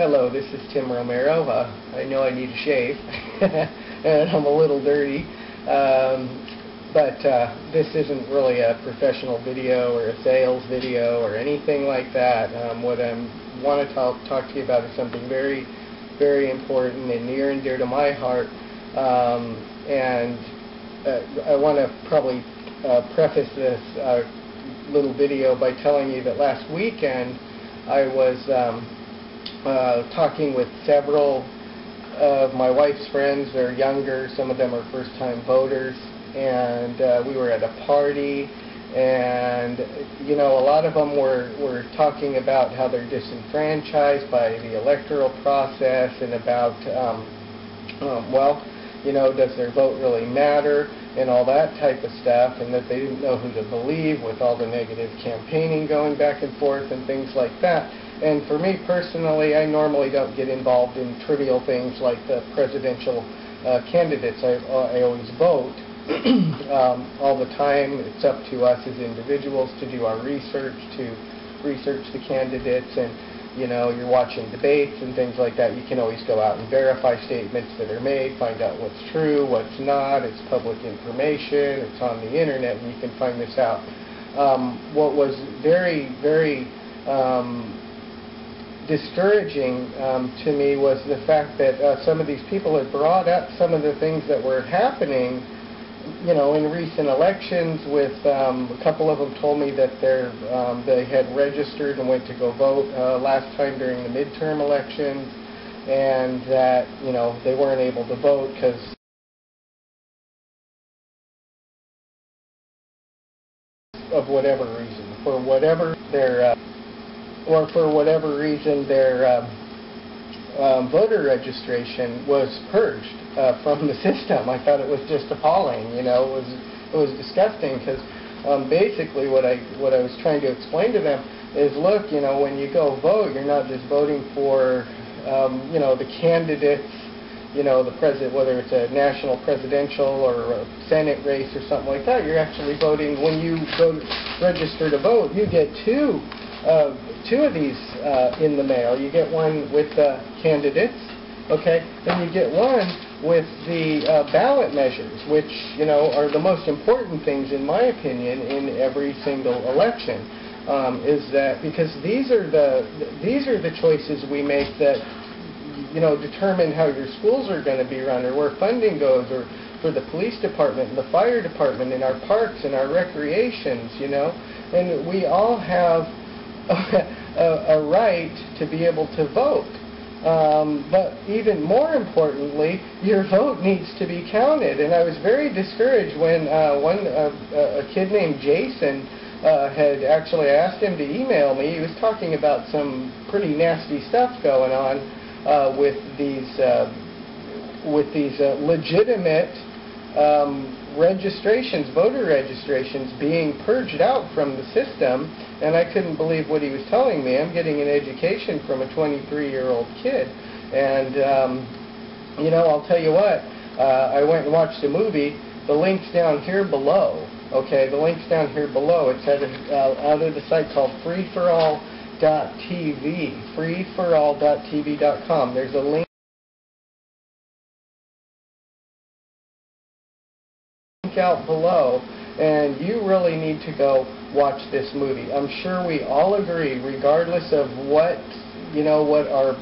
Hello, this is Tim Romero. I know I need a shave, and I'm a little dirty, but this isn't really a professional video or a sales video or anything like that. What I want to talk to you about is something very, very important and near and dear to my heart, and I want to probably preface this little video by telling you that last weekend I was talking with several of my wife's friends. They're younger, some of them are first-time voters, and we were at a party, and you know, a lot of them were talking about how they're disenfranchised by the electoral process and about well, you know, does their vote really matter and all that type of stuff, and that they didn't know who to believe with all the negative campaigning going back and forth and things like that. And for me personally, I normally don't get involved in trivial things like the presidential candidates. I always vote all the time. It's up to us as individuals to do our research, to research the candidates, and you know, you're watching debates and things like that. You can always go out and verify statements that are made, find out what's true, what's not. It's public information. It's on the internet, and you can find this out. What was very, very discouraging to me was the fact that some of these people had brought up some of the things that were happening, you know, in recent elections. With a couple of them told me that they had registered and went to go vote last time during the midterm elections, and that, you know, they weren't able to vote because of whatever reason, for whatever their voter registration was purged from the system. I thought it was just appalling. You know, it was disgusting, because basically what I was trying to explain to them is, look, you know, when you go vote, you're not just voting for you know, the candidates, you know, the president, whether it's a national presidential or a Senate race or something like that. You're actually voting. When you go register to vote, you get two of these in the mail. You get one with the candidates, okay, and you get one with the ballot measures, which, you know, are the most important things, in my opinion, in every single election. Is that because these are the choices we make that, you know, determine how your schools are going to be run, or where funding goes, or for the police department and the fire department and our parks and our recreations, you know, and we all have a right to be able to vote. But even more importantly, your vote needs to be counted. And I was very discouraged when a kid named Jason had actually asked him to email me. He was talking about some pretty nasty stuff going on with these legitimate registrations, voter registrations, being purged out from the system, and I couldn't believe what he was telling me. I'm getting an education from a 23-year-old kid, and you know, I'll tell you what, I went and watched a movie. The link's down here below. Okay, the link's down here below. It's out of the site called freeforall.tv, freeforall.tv.com. There's a link out below, and you really need to go watch this movie. I'm sure we all agree, regardless of what, you know, what our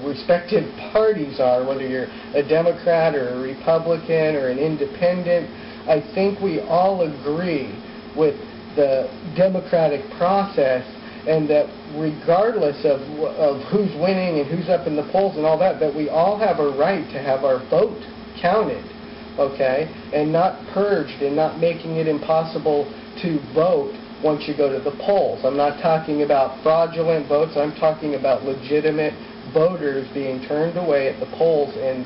respective parties are, whether you're a Democrat or a Republican or an independent, I think we all agree with the democratic process, and that regardless of who's winning and who's up in the polls and all that, that we all have a right to have our vote counted. Okay, and not purged, and not making it impossible to vote once you go to the polls. I'm not talking about fraudulent votes. I'm talking about legitimate voters being turned away at the polls, and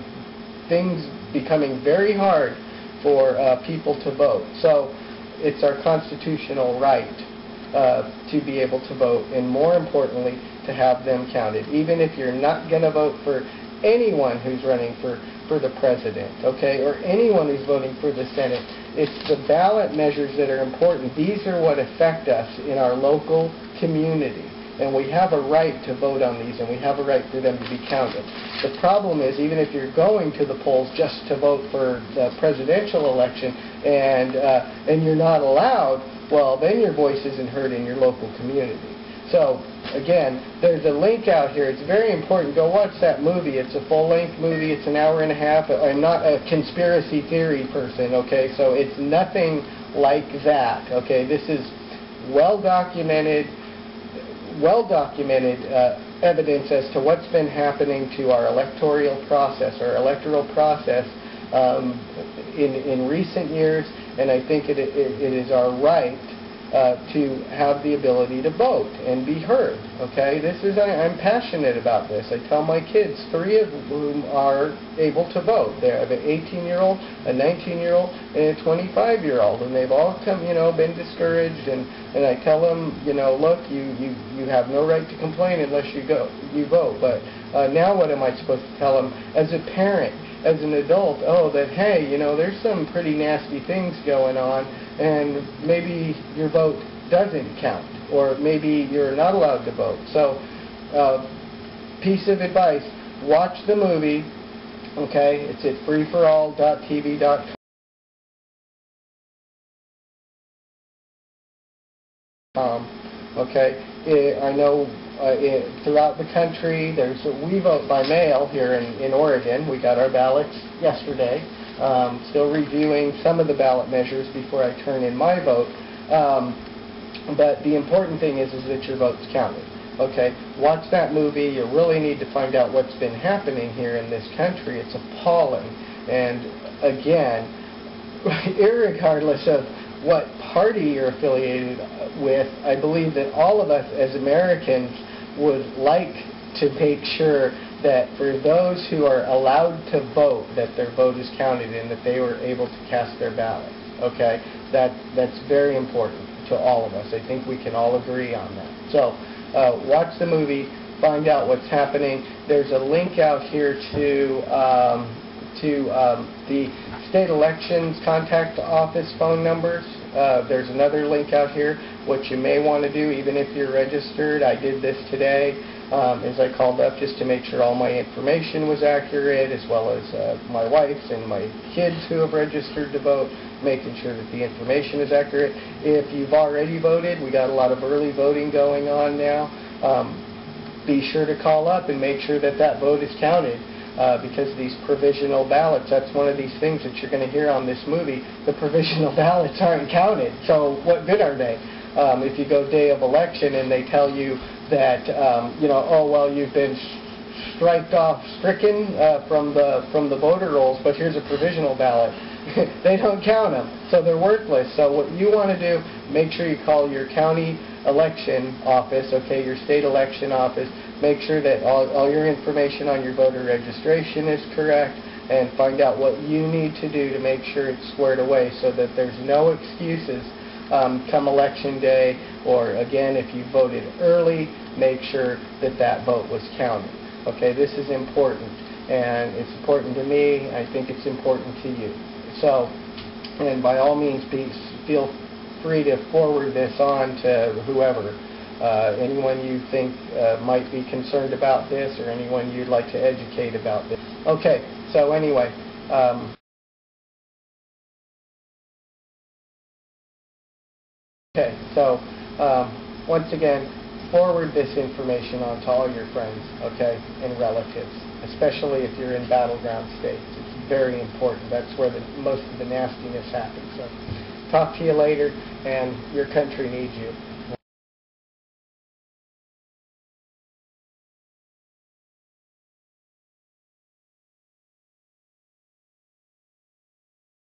things becoming very hard for people to vote. So it's our constitutional right to be able to vote, and more importantly, to have them counted. Even if you're not going to vote for anyone who's running for the president, okay, or anyone who's voting for the Senate, it's the ballot measures that are important. These are what affect us in our local community. and we have a right to vote on these, and we have a right for them to be counted. The problem is, even if you're going to the polls just to vote for the presidential election, and you're not allowed, well, then your voice isn't heard in your local community. So, again, there's a link out here. It's very important. Go watch that movie. It's a full-length movie. It's an hour and a half. I'm not a conspiracy theory person, okay? So it's nothing like that, okay? This is well-documented evidence as to what's been happening to our electoral process in recent years, and I think it is our right to have the ability to vote and be heard. Okay, I'm passionate about this. I tell my kids, 3 of whom are able to vote. They have an 18-year-old, a 19-year-old, and a 25-year-old, and they've all been discouraged. And I tell them, look, you have no right to complain unless you vote. But now what am I supposed to tell them as a parent? As an adult, that hey, there's some pretty nasty things going on, and maybe your vote doesn't count, or maybe you're not allowed to vote. So, piece of advice: watch the movie. Okay, it's at freeforall.tv.com. Okay, I know throughout the country we vote by mail here in Oregon. We got our ballots yesterday. Still reviewing some of the ballot measures before I turn in my vote. But the important thing is that your vote's counted. Okay, watch that movie. You really need to find out what's been happening here in this country. It's appalling. And again, irregardless of what party you're affiliated with, I believe that all of us as Americans would like to make sure that for those who are allowed to vote, that their vote is counted and that they were able to cast their ballot. Okay, that's very important to all of us. I think we can all agree on that. So watch the movie, find out what's happening. There's a link out here to the state elections contact office phone numbers. There's another link out here. What you may want to do, even if you're registered, I did this today, is I called up just to make sure all my information was accurate, as well as my wife's and my kids who have registered to vote, making sure that the information is accurate. If you've already voted, we got a lot of early voting going on now. Be sure to call up and make sure that that vote is counted. Because these provisional ballots, that's one of these things that you're going to hear on this movie. The provisional ballots aren't counted, so what good are they? If you go day of election and they tell you that, oh, well, you've been stricken from the voter rolls, but here's a provisional ballot. They don't count them, so they're worthless. So what you want to do, make sure you call your county election office, okay, your state election office. Make sure that all your information on your voter registration is correct, and find out what you need to do to make sure it's squared away so that there's no excuses come election day, or again, if you voted early, make sure that that vote was counted. Okay, this is important, and it's important to me. I think it's important to you. So, and by all means, feel free to forward this on to whoever. Anyone you think might be concerned about this, or anyone you'd like to educate about this. Okay, so anyway. Once again, forward this information on to all your friends, okay, and relatives, especially if you're in battleground states. It's very important. That's where most of the nastiness happens. So, talk to you later, and your country needs you.